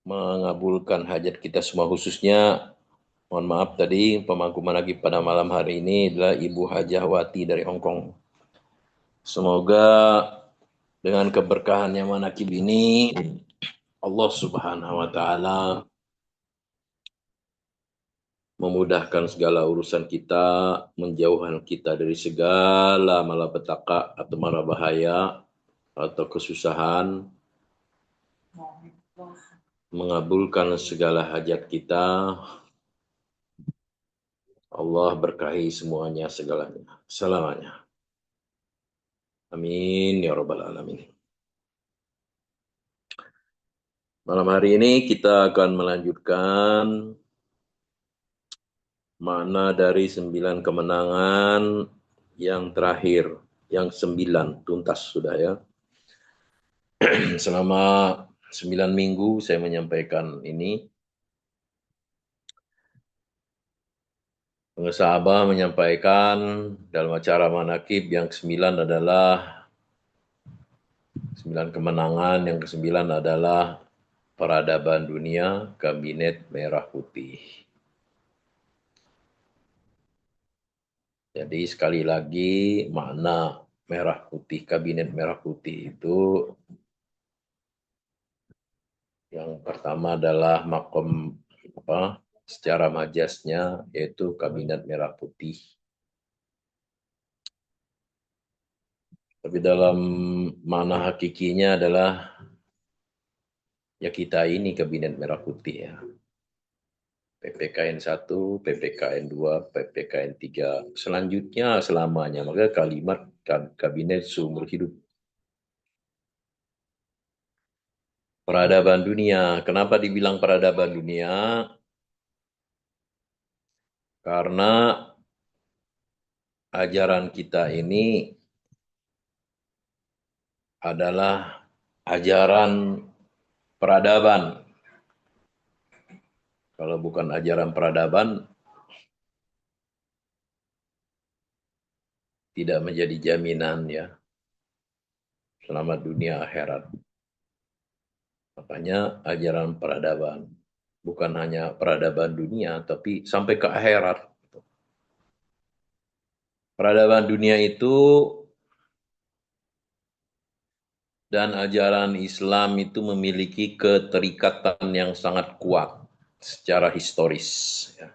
mengabulkan hajat kita semua, khususnya mohon maaf tadi pemangku manaqib pada malam hari ini adalah Ibu Hajah Wati dari Hong Kong. Semoga dengan keberkahannya manaqib ini Allah Subhanahu wa taala memudahkan segala urusan kita, menjauhkan kita dari segala malapetaka atau mara bahaya atau kesusahan, mengabulkan segala hajat kita. Allah berkahi semuanya segalanya, selamanya. Amin ya rabbal alamin. Malam hari ini kita akan melanjutkan makna dari 9 kemenangan yang terakhir, yang 9 tuntas sudah ya. Selama 9 minggu saya menyampaikan ini. Pengesah Abah menyampaikan dalam acara manaqib yang ke-9 adalah 9 kemenangan, yang ke-9 adalah peradaban dunia, kabinet merah putih. Jadi sekali lagi makna merah putih, kabinet merah putih itu yang pertama adalah makom secara majasnya yaitu kabinet merah putih. Tapi dalam makna hakikinya adalah ya kita ini kabinet merah putih ya. PPKN 1, PPKN 2, PPKN 3. Selanjutnya selamanya. Maka kalimat kabinet seumur hidup. Peradaban dunia. Kenapa dibilang peradaban dunia? Karena ajaran kita ini adalah ajaran peradaban. Kalau bukan ajaran peradaban, tidak menjadi jaminan ya. Selamat dunia akhirat. Makanya ajaran peradaban. Bukan hanya peradaban dunia, tapi sampai ke akhirat. Peradaban dunia itu dan ajaran Islam itu memiliki keterikatan yang sangat kuat secara historis. Ya.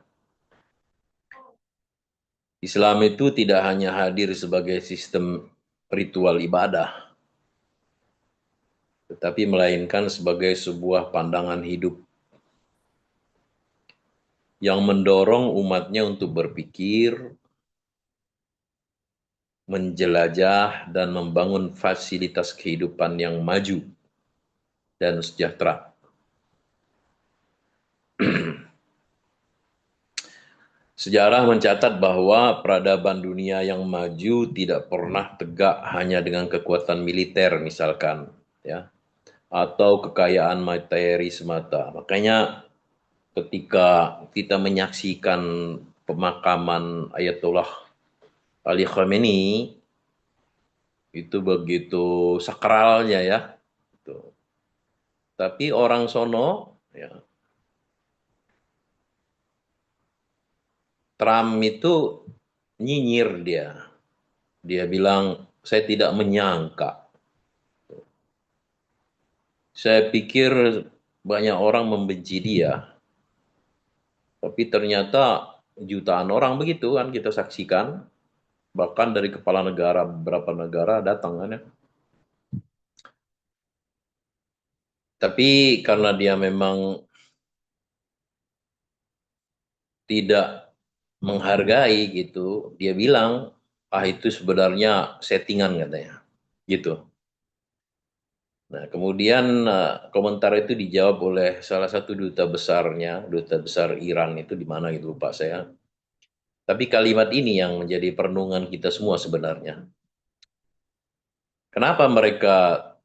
Islam itu tidak hanya hadir sebagai sistem ritual ibadah, tetapi melainkan sebagai sebuah pandangan hidup yang mendorong umatnya untuk berpikir, menjelajah, dan membangun fasilitas kehidupan yang maju dan sejahtera. Sejarah mencatat bahwa peradaban dunia yang maju tidak pernah tegak hanya dengan kekuatan militer misalkan, ya, atau kekayaan materi semata. Makanya ketika kita menyaksikan pemakaman Ayatollah Ali Khamenei itu begitu sakralnya ya. Tapi orang sono ya, Trump itu nyinyir dia. Dia bilang, saya tidak menyangka. Saya pikir banyak orang membenci dia. Tapi ternyata jutaan orang begitu kan kita saksikan. Bahkan dari kepala negara, beberapa negara datang kan ya. Tapi karena dia memang tidak menghargai gitu, dia bilang, ah itu sebenarnya settingan katanya. Gitu. Nah, kemudian komentar itu dijawab oleh salah satu duta besarnya, duta besar Iran itu di mana gitu lupa saya. Tapi kalimat ini yang menjadi perenungan kita semua sebenarnya. Kenapa mereka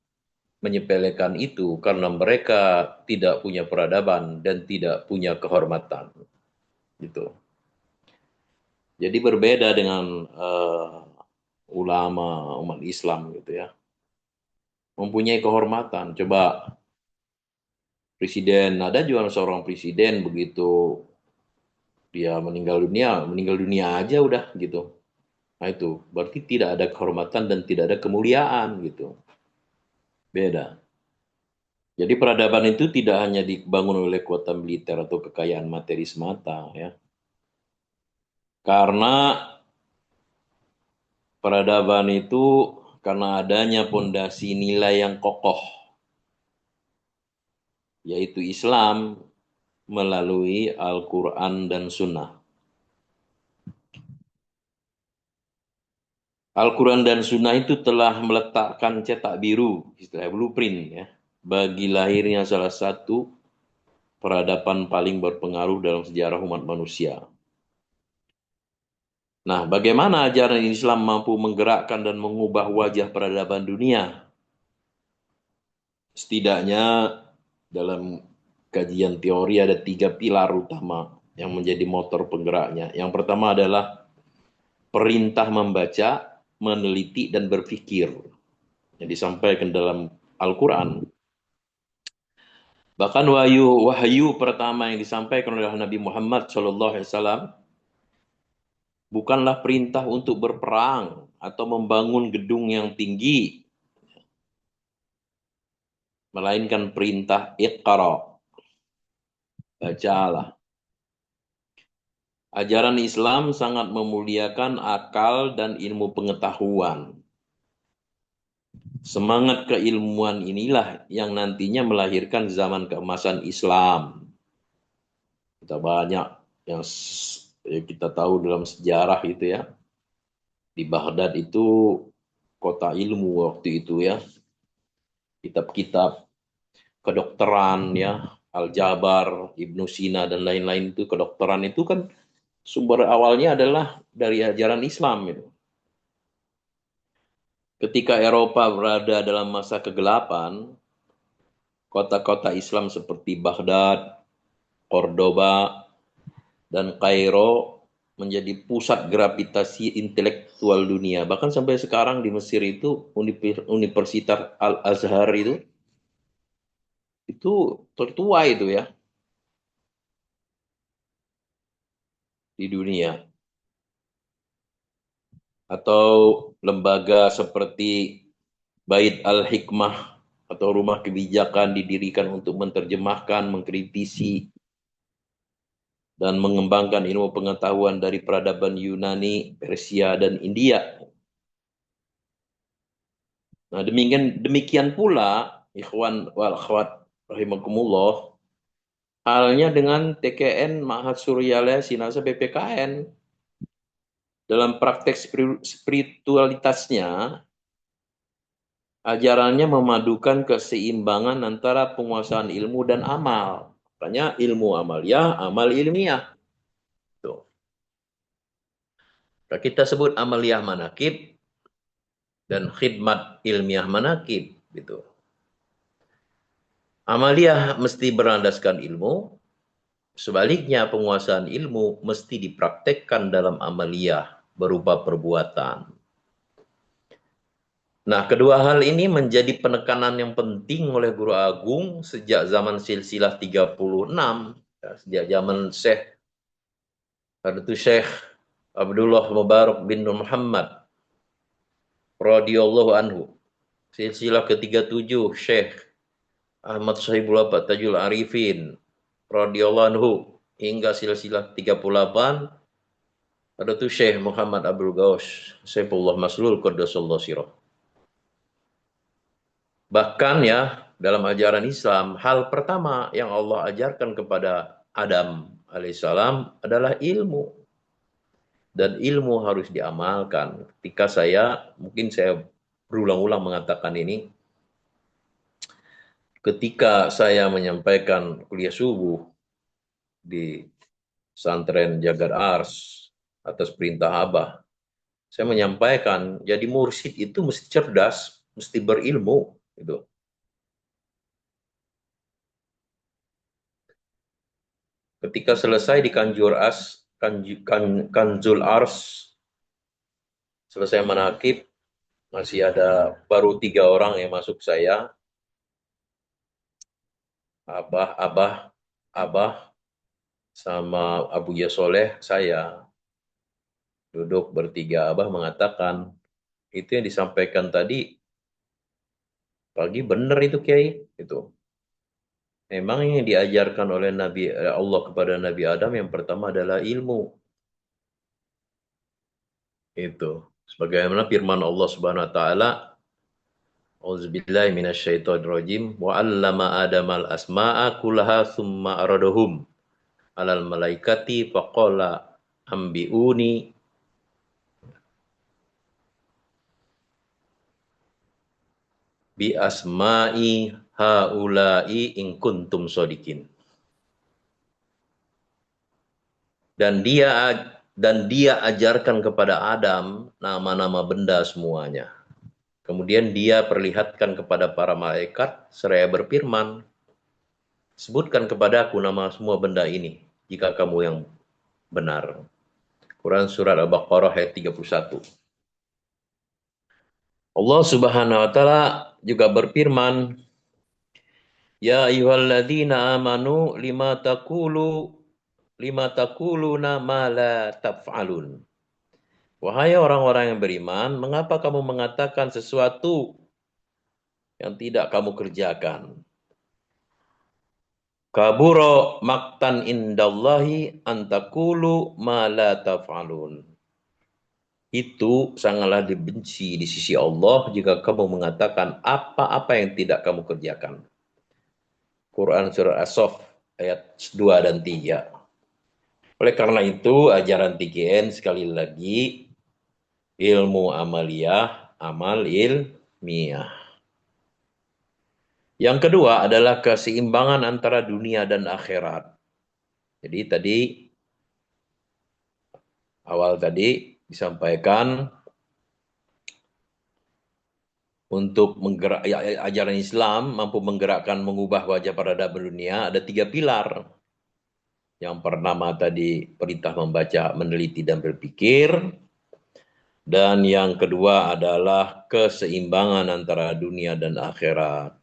menyepelekan itu? Karena mereka tidak punya peradaban dan tidak punya kehormatan. Gitu. Jadi berbeda dengan ulama umat Islam gitu ya. Mempunyai kehormatan. Coba Presiden, ada juga seorang presiden begitu dia meninggal dunia aja udah gitu. Nah itu berarti tidak ada kehormatan dan tidak ada kemuliaan gitu. Beda. Jadi peradaban itu tidak hanya dibangun oleh kekuatan militer atau kekayaan materi semata ya. Karena peradaban itu karena adanya pondasi nilai yang kokoh, yaitu Islam melalui Al-Quran dan Sunnah. Al-Quran dan Sunnah itu telah meletakkan cetak biru, istilah blueprint ya, bagi lahirnya salah satu peradaban paling berpengaruh dalam sejarah umat manusia. Nah, bagaimana ajaran Islam mampu menggerakkan dan mengubah wajah peradaban dunia? Setidaknya dalam kajian teori ada tiga pilar utama yang menjadi motor penggeraknya. Yang pertama adalah perintah membaca, meneliti, dan berpikir yang disampaikan dalam Al-Quran. Bahkan wahyu pertama yang disampaikan oleh Nabi Muhammad SAW bukanlah perintah untuk berperang atau membangun gedung yang tinggi, melainkan perintah Iqra, bacalah. Ajaran Islam sangat memuliakan akal dan ilmu pengetahuan. Semangat keilmuan inilah yang nantinya melahirkan zaman keemasan Islam. Kita banyak yang kita tahu dalam sejarah itu ya. Di Baghdad itu kota ilmu waktu itu ya. Kitab-kitab kedokteran ya, Al-Jabar, Ibnu Sina dan lain-lain itu kedokteran itu kan sumber awalnya adalah dari ajaran Islam itu. Ketika Eropa berada dalam masa kegelapan, kota-kota Islam seperti Baghdad, Cordoba, dan Kairo menjadi pusat gravitasi intelektual dunia. Bahkan sampai sekarang di Mesir itu Universitas Al-Azhar itu tertua itu ya di dunia. Atau lembaga seperti Bait Al-Hikmah atau rumah kebijakan didirikan untuk menerjemahkan, mengkritisi, dan mengembangkan ilmu pengetahuan dari peradaban Yunani, Persia, dan India. Nah, demikian pula, ikhwan wal akhwat rahimakumullah, halnya dengan TKN Ma'had Suryala Sinasa BPKN. Dalam praktek spiritualitasnya, ajarannya memadukan keseimbangan antara penguasaan ilmu dan amal. Makanya ilmu amaliyah, amal ilmiah. Tuh. Nah, kita sebut amaliyah manakib dan khidmat ilmiah manakib. Gitu. Amaliyah mesti berlandaskan ilmu, sebaliknya penguasaan ilmu mesti dipraktekkan dalam amaliyah berupa perbuatan. Nah, kedua hal ini menjadi penekanan yang penting oleh Guru Agung sejak zaman silsilah 36, ya, sejak zaman Syekh Abdullah Mubarak bin Nur Muhammad radhiyallahu anhu. Silsilah ke-37 Syekh Ahmad Sahibul Abad Tajul Arifin radhiyallahu anhu hingga silsilah 38 ada tuh Syekh Muhammad Abdul Ghaus Saifullah Maslul Qaddasallahu sirah. Bahkan ya, dalam ajaran Islam, hal pertama yang Allah ajarkan kepada Adam alaihissalam adalah ilmu. Dan ilmu harus diamalkan. Mungkin saya berulang-ulang mengatakan ini, ketika saya menyampaikan kuliah subuh di pesantren Jagar Ars atas perintah Abah, saya menyampaikan, jadi mursyid itu mesti cerdas, mesti berilmu. Gitu. Ketika selesai di Kanzul Ars, selesai menakib, masih ada baru 3 orang yang masuk saya. Abah sama Abu Soleh, saya duduk bertiga. Abah mengatakan, itu yang disampaikan tadi pagi benar itu Kiai. Itu. Memang yang diajarkan oleh Nabi Allah kepada Nabi Adam yang pertama adalah ilmu. Itu. Sebagaimana firman Allah Subhanahu wa taala, Auzubillahi minasyaitonirrajim, wa 'allama Adamal asma'a kullaha tsumma aradahum 'alal malaikati faqala ambiuni bi asma'i haula'i in kuntum shodikin. Dan dia ajarkan kepada Adam nama-nama benda semuanya. Kemudian dia perlihatkan kepada para malaikat seraya berfirman, sebutkan kepada aku nama semua benda ini jika kamu yang benar. Quran surat Al-Baqarah ayat 31. Allah Subhanahu wa taala juga berfirman, ya ayyuhalladzina amanu lima taquluna ma la taf'alun. Wahai orang-orang yang beriman, mengapa kamu mengatakan sesuatu yang tidak kamu kerjakan? Kaburo maktan indallahi antakulu ma la taf'alun. Itu sangatlah dibenci di sisi Allah jika kamu mengatakan apa-apa yang tidak kamu kerjakan. Quran Surah As-Saff ayat 2 dan 3. Oleh karena itu, ajaran TGN sekali lagi, ilmu amaliyah, amal ilmiah. Yang kedua adalah keseimbangan antara dunia dan akhirat. Jadi awal tadi disampaikan untuk ajaran Islam mampu menggerakkan, mengubah wajah peradaban dunia, ada 3 pilar. Yang pertama tadi perintah membaca, meneliti, dan berpikir. Dan yang kedua adalah keseimbangan antara dunia dan akhirat.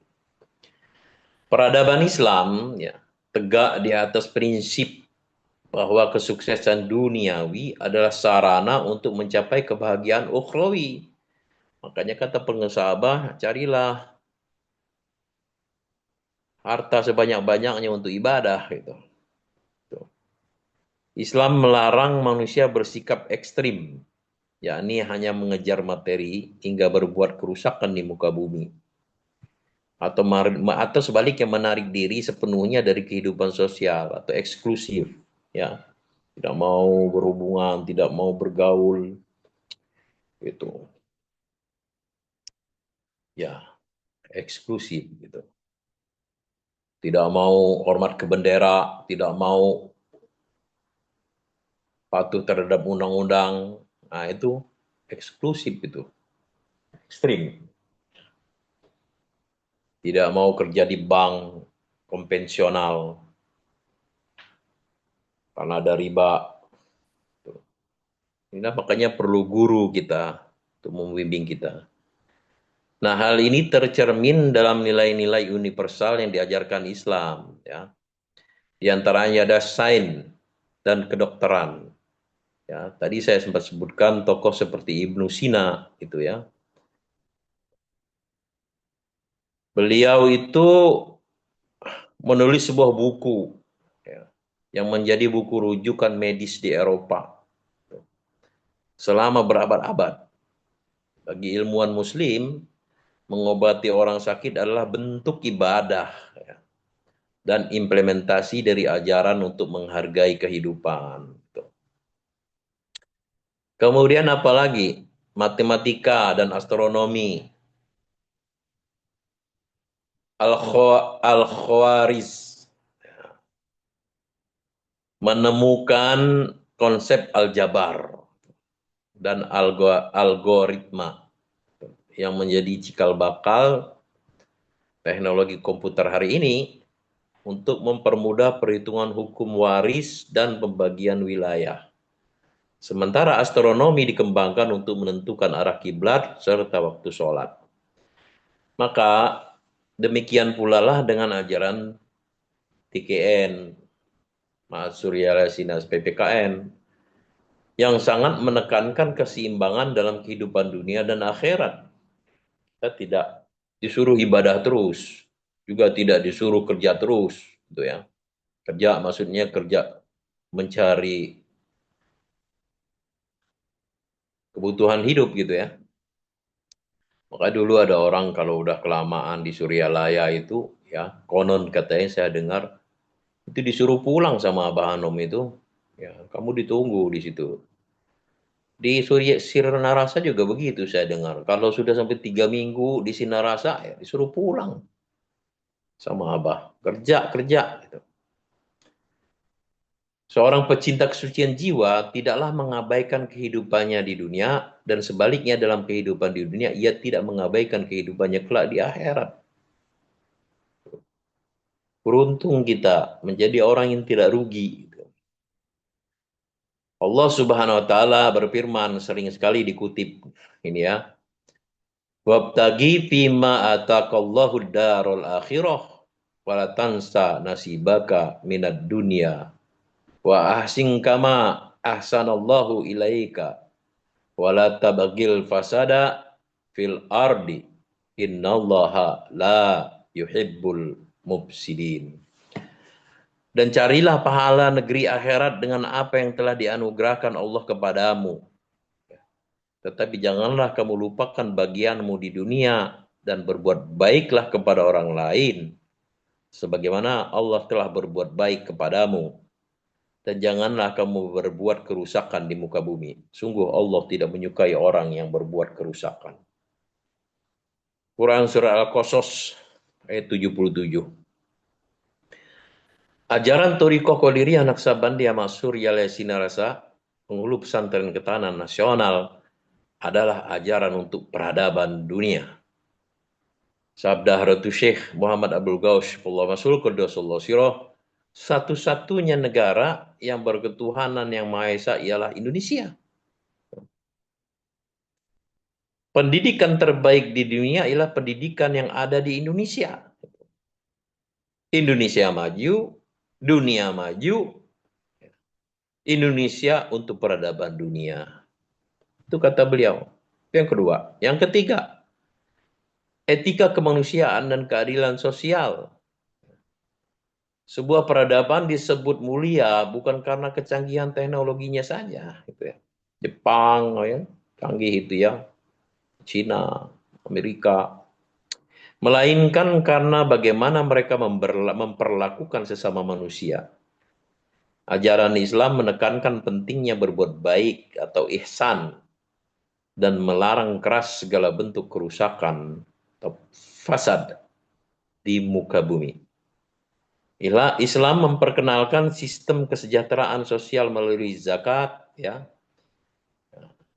Peradaban Islam ya, tegak di atas prinsip bahwa kesuksesan duniawi adalah sarana untuk mencapai kebahagiaan ukhrawi. Makanya kata pengesabah, carilah harta sebanyak-banyaknya untuk ibadah. Gitu. Islam melarang manusia bersikap ekstrim, yakni hanya mengejar materi hingga berbuat kerusakan di muka bumi. Atau sebaliknya menarik diri sepenuhnya dari kehidupan sosial atau eksklusif. Ya, tidak mau berhubungan, tidak mau bergaul. Itu. Ya, eksklusif gitu. Tidak mau hormat ke bendera, tidak mau patuh terhadap undang-undang. Nah, itu eksklusif itu. Ekstrim. Tidak mau kerja di bank konvensional karena ada riba. Ini makanya perlu guru kita untuk membimbing kita. Nah, hal ini tercermin dalam nilai-nilai universal yang diajarkan Islam. Ya. Di antaranya ada sains dan kedokteran. Ya, tadi saya sempat sebutkan tokoh seperti Ibnu Sina, itu ya. Beliau itu menulis sebuah buku ya, yang menjadi buku rujukan medis di Eropa selama berabad-abad. Bagi ilmuwan Muslim, mengobati orang sakit adalah bentuk ibadah ya, dan implementasi dari ajaran untuk menghargai kehidupan. Kemudian apalagi? Matematika dan astronomi. Al-Khawarizmi menemukan konsep aljabar dan algoritma yang menjadi cikal bakal teknologi komputer hari ini untuk mempermudah perhitungan hukum waris dan pembagian wilayah. Sementara astronomi dikembangkan untuk menentukan arah kiblat serta waktu sholat. Maka demikian pula lah dengan ajaran TKN, Mas Surya Sinas PPKN, yang sangat menekankan keseimbangan dalam kehidupan dunia dan akhirat. Kita tidak disuruh ibadah terus, juga tidak disuruh kerja terus, gitu ya. Kerja maksudnya kerja mencari kebutuhan hidup gitu ya. Maka dulu ada orang kalau udah kelamaan di Suryalaya itu, ya konon katanya saya dengar, itu disuruh pulang sama Abah Anom itu, ya kamu ditunggu di situ. Di Surya Sinarasa juga begitu saya dengar. Kalau sudah sampai 3 minggu di Sinarasa, ya disuruh pulang sama Abah. Kerja, kerja. Gitu. Seorang pecinta kesucian jiwa tidaklah mengabaikan kehidupannya di dunia, dan sebaliknya dalam kehidupan di dunia, ia tidak mengabaikan kehidupannya kelak di akhirat. Beruntung kita menjadi orang yang tidak rugi. Allah Subhanahu wa taala berfirman, sering sekali dikutip ini ya. Wabtagi fima ataqallahu darul akhirah wala tansa nasibaka minad dunya wa ahsin kama ahsanallahu ilaika wala tabagil fasada fil ardi innallaha la yuhibbul mufsidin. Dan carilah pahala negeri akhirat dengan apa yang telah dianugerahkan Allah kepadamu. Tetapi janganlah kamu lupakan bagianmu di dunia dan berbuat baiklah kepada orang lain, sebagaimana Allah telah berbuat baik kepadamu. Dan janganlah kamu berbuat kerusakan di muka bumi. Sungguh Allah tidak menyukai orang yang berbuat kerusakan. Quran Surah Al-Qasas ayat 77. Ajaran Thariqah Qadiriyah Naqsabandiyah Mansur Yalaya Sinarasa, penghulu pesantren ketahanan nasional, adalah ajaran untuk peradaban dunia. Sabda Haratu Syekh Muhammad Abdul Ghaus Allah Masul Qaddasallahu Sirah, satu-satunya negara yang berketuhanan yang Maha Esa ialah Indonesia. Pendidikan terbaik di dunia ialah pendidikan yang ada di Indonesia. Indonesia maju, dunia maju, Indonesia untuk peradaban dunia. Itu kata beliau. Yang kedua. Yang ketiga, etika kemanusiaan dan keadilan sosial. Sebuah peradaban disebut mulia bukan karena kecanggihan teknologinya saja. Gitu ya. Jepang, ya, canggih itu ya. Cina, Amerika. Melainkan karena bagaimana mereka memperlakukan sesama manusia. Ajaran Islam menekankan pentingnya berbuat baik atau ihsan dan melarang keras segala bentuk kerusakan atau fasad di muka bumi. Islam memperkenalkan sistem kesejahteraan sosial melalui zakat, ya.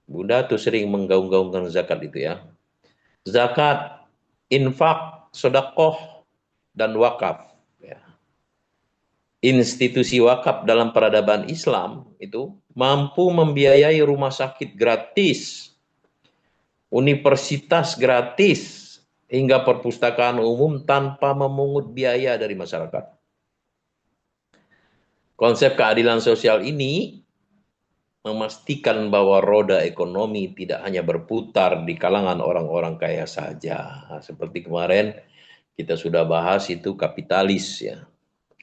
Bunda tuh sering menggaung-gaungkan zakat itu ya. Zakat, infak, sedekah, dan wakaf. Ya. Institusi wakaf dalam peradaban Islam itu mampu membiayai rumah sakit gratis, universitas gratis, hingga perpustakaan umum tanpa memungut biaya dari masyarakat. Konsep keadilan sosial ini memastikan bahwa roda ekonomi tidak hanya berputar di kalangan orang-orang kaya saja. Seperti kemarin kita sudah bahas itu kapitalis ya,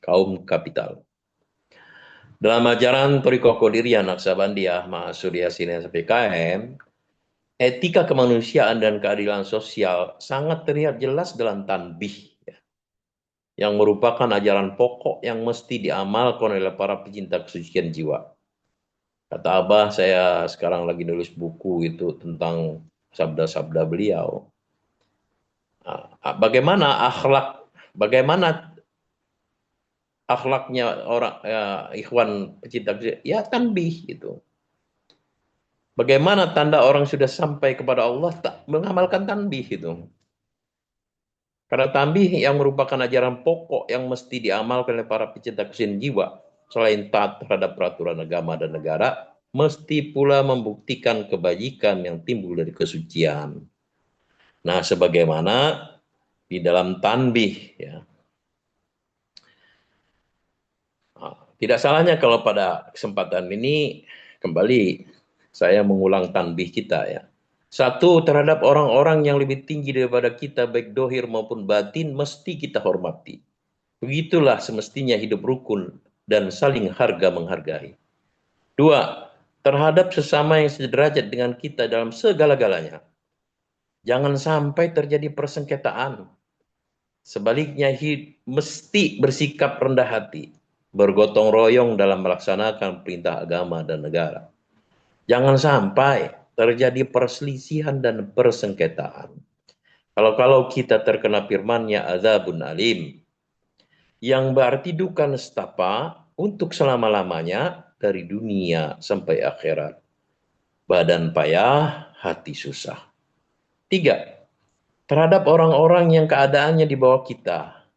kaum kapital. Dalam ajaran Thariqah Qadiriyah Naqsabandiyah Mahasudiyah Sinas PKM, etika kemanusiaan dan keadilan sosial sangat terlihat jelas dalam tanbih, ya, yang merupakan ajaran pokok yang mesti diamalkan oleh para pecinta kesucian jiwa. Kata Abah, saya sekarang lagi nulis buku itu tentang sabda-sabda beliau. Bagaimana akhlaknya orang ikhwan pecinta ya tanbih itu. Bagaimana tanda orang sudah sampai kepada Allah tak mengamalkan tanbih itu. Karena tanbih yang merupakan ajaran pokok yang mesti diamalkan oleh para pecinta kesucian jiwa, selain taat terhadap peraturan agama dan negara, mesti pula membuktikan kebajikan yang timbul dari kesucian. Nah, sebagaimana di dalam tanbih, ya, Tidak salahnya kalau pada kesempatan ini kembali saya mengulang tanbih kita ya. Satu, terhadap orang-orang yang lebih tinggi daripada kita, baik dohir maupun batin, mesti kita hormati. Begitulah semestinya hidup rukun dan saling harga menghargai. Dua, terhadap sesama yang sederajat dengan kita dalam segala-galanya. Jangan sampai terjadi persengketaan. Sebaliknya mesti bersikap rendah hati, bergotong royong dalam melaksanakan perintah agama dan negara. Jangan sampai terjadi perselisihan dan persengketaan. Kalau kita terkena firman-Nya azabun alim, yang berarti duka nestapa untuk selama-lamanya dari dunia sampai akhirat. Badan payah, hati susah. Tiga, terhadap orang-orang yang keadaannya di bawah kita,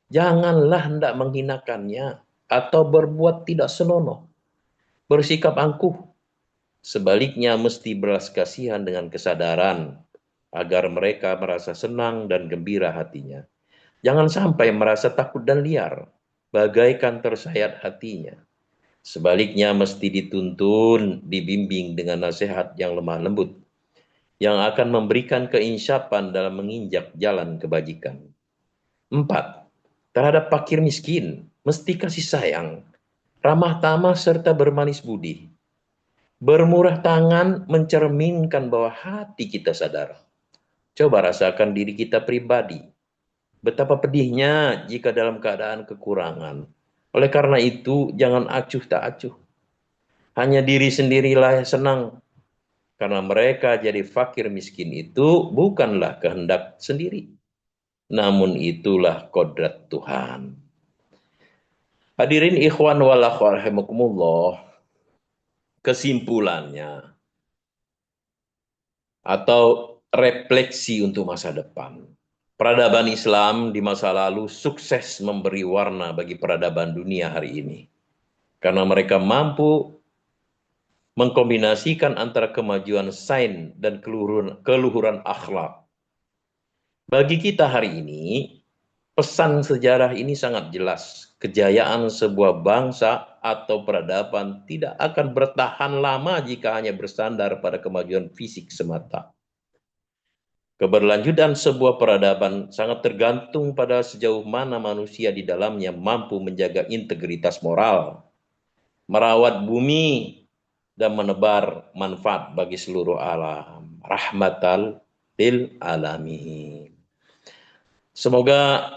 janganlah hendak menghinakannya atau berbuat tidak senonoh, bersikap angkuh. Sebaliknya mesti belas kasihan dengan kesadaran agar mereka merasa senang dan gembira hatinya. Jangan sampai merasa takut dan liar, bagaikan tersayat hatinya. Sebaliknya mesti dituntun, dibimbing dengan nasihat yang lemah lembut, yang akan memberikan keinsyapan dalam menginjak jalan kebajikan. 4. Terhadap fakir miskin, mesti kasih sayang, ramah tamah serta bermanis budi. Bermurah tangan mencerminkan bahwa hati kita sadar. Coba rasakan diri kita pribadi. Betapa pedihnya jika dalam keadaan kekurangan. Oleh karena itu, jangan acuh tak acuh. Hanya diri sendirilah yang senang. Karena mereka jadi fakir miskin itu bukanlah kehendak sendiri. Namun itulah kodrat Tuhan. Hadirin ikhwan wal akhwat rahimakumullah, kesimpulannya atau refleksi untuk masa depan. Peradaban Islam di masa lalu sukses memberi warna bagi peradaban dunia hari ini. Karena mereka mampu mengkombinasikan antara kemajuan sains dan keluhuran akhlak. Bagi kita hari ini, pesan sejarah ini sangat jelas. Kejayaan sebuah bangsa atau peradaban tidak akan bertahan lama jika hanya bersandar pada kemajuan fisik semata. Keberlanjutan sebuah peradaban sangat tergantung pada sejauh mana manusia di dalamnya mampu menjaga integritas moral, merawat bumi, dan menebar manfaat bagi seluruh alam. Rahmatal lil alamin. Semoga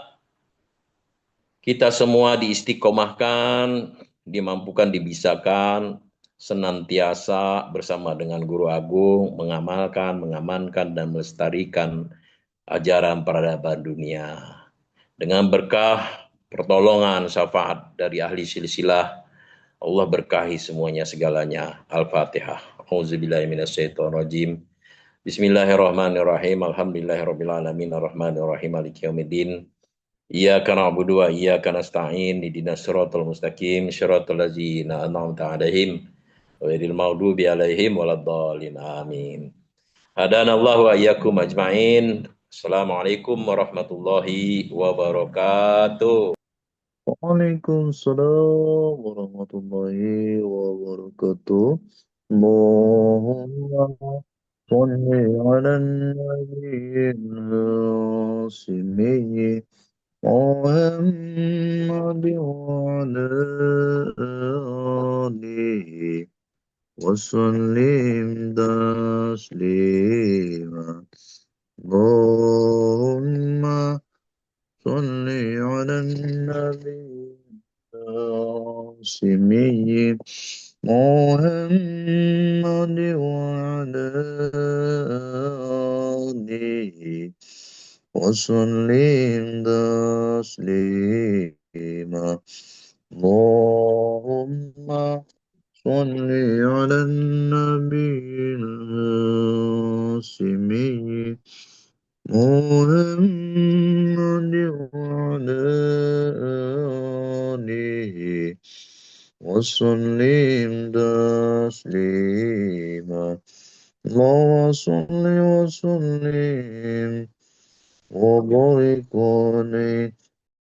kita semua diistiqomahkan, dimampukan, dibisakan, senantiasa bersama dengan Guru Agung, mengamankan, dan melestarikan ajaran peradaban dunia. Dengan berkah, pertolongan, syafaat dari ahli silsilah, Allah berkahi semuanya segalanya. Al-Fatihah. Auzubillahiminasyaitonirrajim. Bismillahirrahmanirrahim. Alhamdulillahirrahmanirrahim. Ar-Rahmanirrahim. Maliki yaumiddin. Iyyaka na'budu wa iyyaka nasta'in. Ihdinas siratal mustaqim. Siratal ladzina an'amta 'alaihim ghairil maghdubi 'alaihim waladdallin. Amin. Hadanallahu wa iyyakum ajma'in. Assalamualaikum warahmatullahi wabarakatuh. Waalaikumsalam warahmatullahi wabarakatuh. Allahumma sholli ala nabiyil rasimi Muhammad wa ala alihi wa sallim taslima. Allahumma صل على النبي السمي محمد وعلى آله وسلم تسليما اللهم صل على النبي السمي محمد وعلى آله وسلم تسليما اللهم صل وسلم وبارك عليه